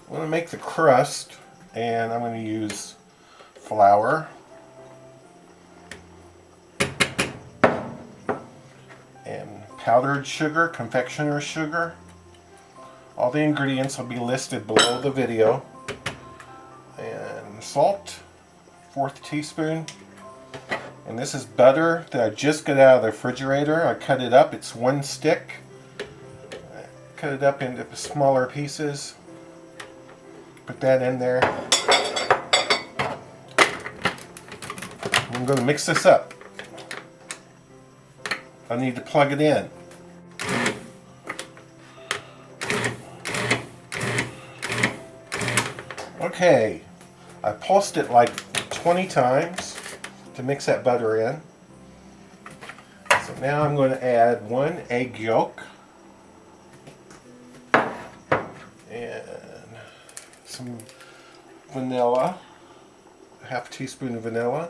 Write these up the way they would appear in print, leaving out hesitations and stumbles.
I'm going to make the crust, and I'm going to use flour and powdered sugar, confectioner's sugar. All the ingredients will be listed below the video. And salt, 1/4 teaspoon. And this is butter that I just got out of the refrigerator. I cut it up, it's 1 stick. I cut it up into smaller pieces. Put that in there. I'm going to mix this up. I need to plug it in. Okay, I pulsed it like 20 times to mix that butter in. So now I'm going to add 1 egg yolk and some vanilla, 1/2 teaspoon of vanilla.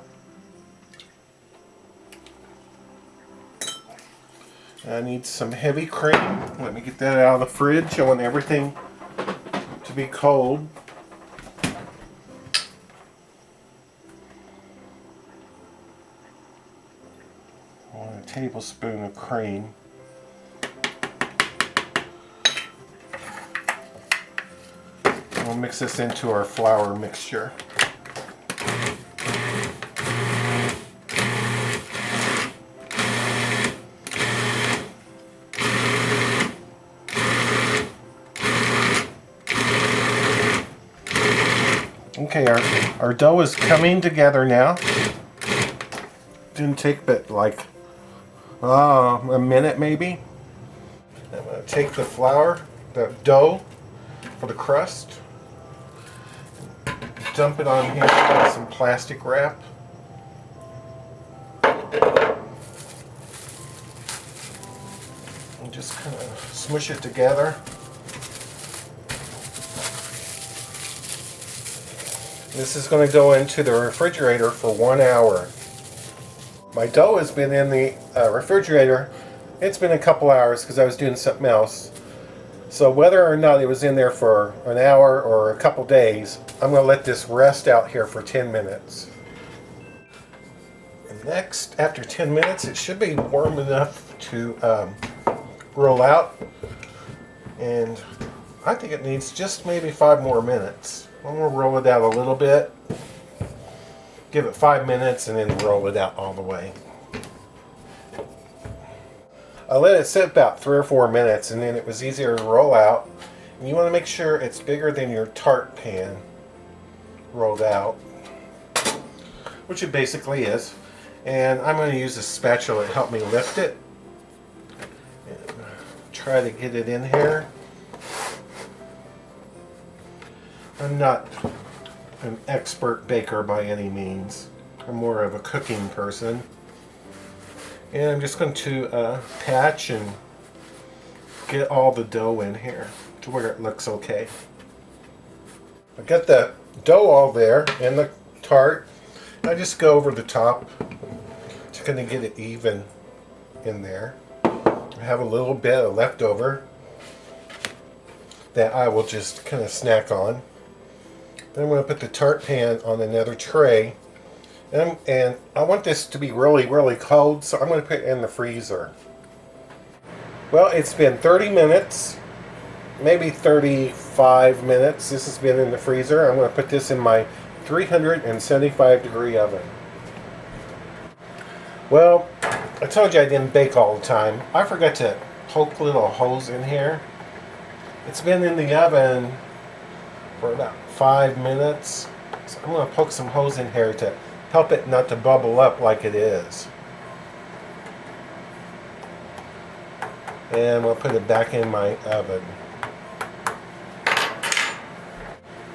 I need some heavy cream. Let me get that out of the fridge. I want everything to be cold. I want a tablespoon of cream. We'll mix this into our flour mixture. Okay, our dough is coming together now. Didn't take but like a minute maybe. I'm going to take the dough for the crust, dump it on here with some plastic wrap. And just kind of smush it together. This is going to go into the refrigerator for 1 hour. My dough has been in the refrigerator. It's been a couple hours because I was doing something else. So whether or not it was in there for an hour or a couple days, I'm going to let this rest out here for 10 minutes. And next, after 10 minutes, it should be warm enough to roll out. And I think it needs just maybe 5 more minutes. I'm going to roll it out a little bit, give it 5 minutes, and then roll it out all the way. I let it sit about 3 or 4 minutes, and then it was easier to roll out. And you want to make sure it's bigger than your tart pan rolled out, which it basically is. And I'm going to use a spatula to help me lift it. And try to get it in here. I'm not an expert baker by any means. I'm more of a cooking person. And I'm just going to patch and get all the dough in here to where it looks okay. I got the dough all there and the tart. I just go over the top to kind of get it even in there. I have a little bit of leftover that I will just kind of snack on. Then I'm going to put the tart pan on another tray. And I want this to be really, really cold, so I'm going to put it in the freezer. Well, it's been 30 minutes, maybe 35 minutes. This has been in the freezer. I'm going to put this in my 375-degree oven. Well, I told you I didn't bake all the time. I forgot to poke little holes in here. It's been in the oven for about 5 minutes. So I'm going to poke some holes in here to help it not to bubble up like it is. And we'll put it back in my oven.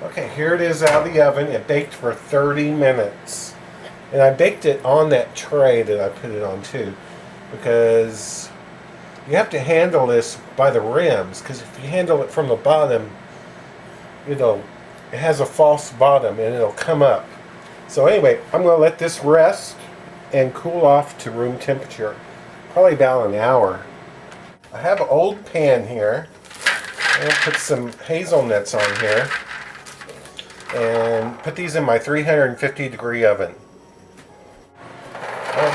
Okay, here it is out of the oven. It baked for 30 minutes. And I baked it on that tray that I put it on too, because you have to handle this by the rims, because if you handle it from the bottom, it has a false bottom and it'll come up. So anyway, I'm going to let this rest and cool off to room temperature, probably about an hour. I have an old pan here. I'm going to put some hazelnuts on here. and put these in my 350-degree oven.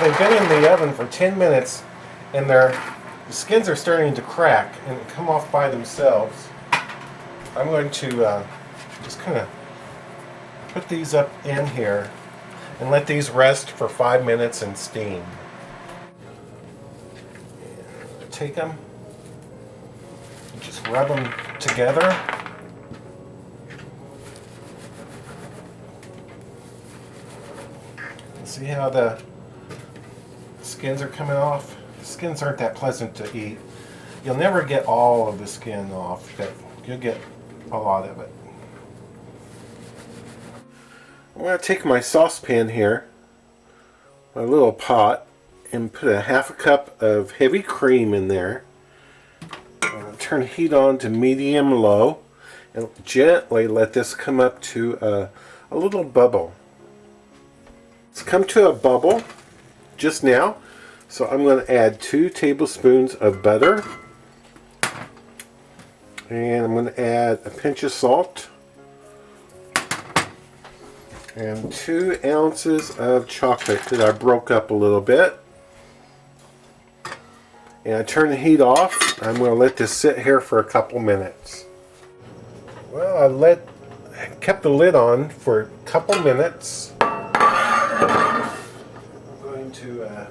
They've been in the oven for 10 minutes and the skins are starting to crack and come off by themselves. I'm going to just kind of put these up in here and let these rest for 5 minutes and steam. Take them, just rub them together. See how the skins are coming off? The skins aren't that pleasant to eat. You'll never get all of the skin off, but you'll get a lot of it. I'm going to take my saucepan here, my little pot, and put a half a cup of heavy cream in there. Turn the heat on to medium-low and gently let this come up to a little bubble. It's come to a bubble just now, so I'm going to add 2 tablespoons of butter, and I'm going to add a pinch of salt and 2 ounces of chocolate that I broke up a little bit. And I turn the heat off. I'm going to let this sit here for a couple minutes. Well, I kept the lid on for a couple minutes. I'm going to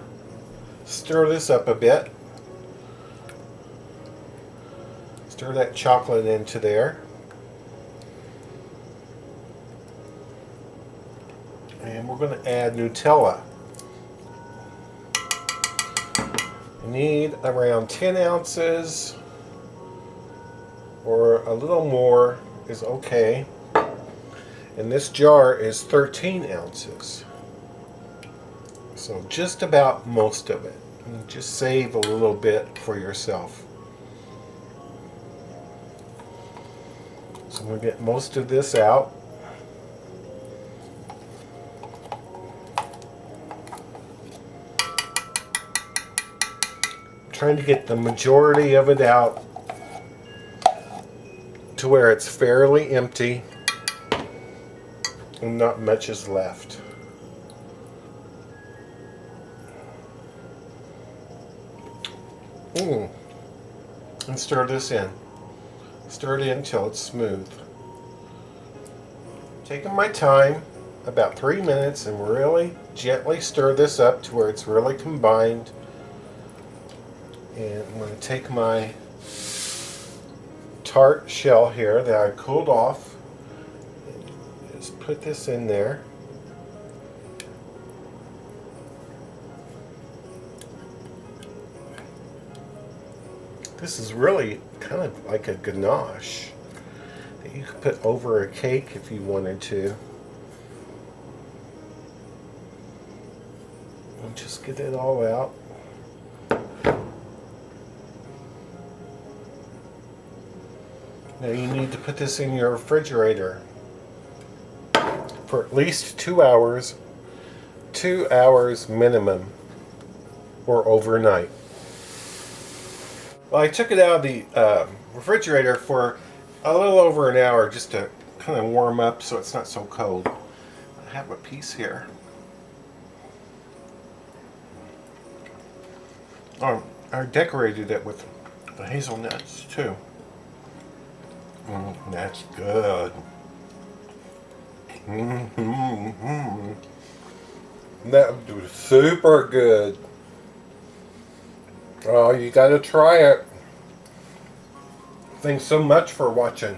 stir this up a bit. Stir that chocolate into there. And we're going to add Nutella. You need around 10 ounces or a little more is okay. And this jar is 13 ounces. So just about most of it. And just save a little bit for yourself. So we'll get most of this out. Trying to get the majority of it out to where it's fairly empty and not much is left. And stir this in. Stir it in until it's smooth. Taking my time, about 3 minutes, and really gently stir this up to where it's really combined. And I'm going to take my tart shell here that I cooled off. Just put this in there. This is really kind of like a ganache that you could put over a cake if you wanted to. And just get it all out. Now you need to put this in your refrigerator for at least 2 hours, 2 hours minimum, or overnight. Well, I took it out of the refrigerator for a little over an hour just to kind of warm up so it's not so cold. I have a piece here. I decorated it with the hazelnuts too. That's good. That was super good. Oh, you gotta try it. Thanks so much for watching.